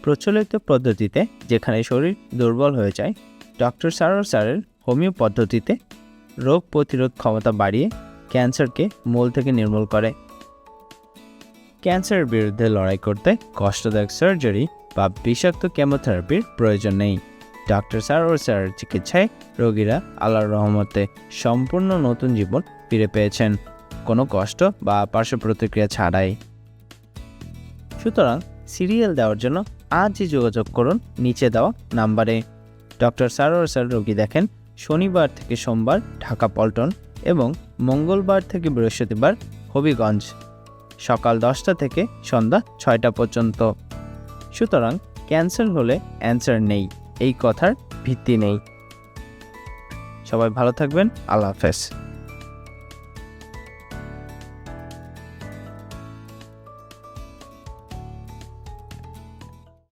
প্রচলিত পদ্ধতিতে যেখানে শরীর দুর্বল হয়ে যায়, ডক্টর সারোর স্যারের হোমিও পদ্ধতিতে রোগ প্রতিরোধ ক্ষমতা বাড়িয়ে ক্যান্সারকে মূল থেকে নির্মূল করে। ক্যান্সারের বিরুদ্ধে লড়াই করতে কষ্টদায়ক সার্জারি বা বিষাক্ত কেমোথেরাপির প্রয়োজন নেই। ডক্টর সারোর স্যারের চিকিৎসায় রোগীরা আল্লাহর রহমতে সম্পূর্ণ নতুন জীবন ফিরে পেয়েছেন, কোনো কষ্ট বা পার্শ্ব প্রতিক্রিয়া ছাড়াই। সুতরাং সিরিয়াল দেওয়ার জন্য আজই যোগাযোগ করুন নিচে দেওয়া নাম্বারে। ডক্টর সারোর স্যার রোগী দেখেন শনিবার থেকে সোমবার ঢাকা পল্টন এবং মঙ্গলবার থেকে বৃহস্পতিবার হবিগঞ্জ, সকাল 10টা থেকে সন্ধ্যা 6টা পর্যন্ত। সুতরাং ক্যান্সার হলে অ্যান্সার নেই, এই কথার ভিত্তি নেই। সবাই ভালো থাকবেন। আল্লাহ হাফেজ।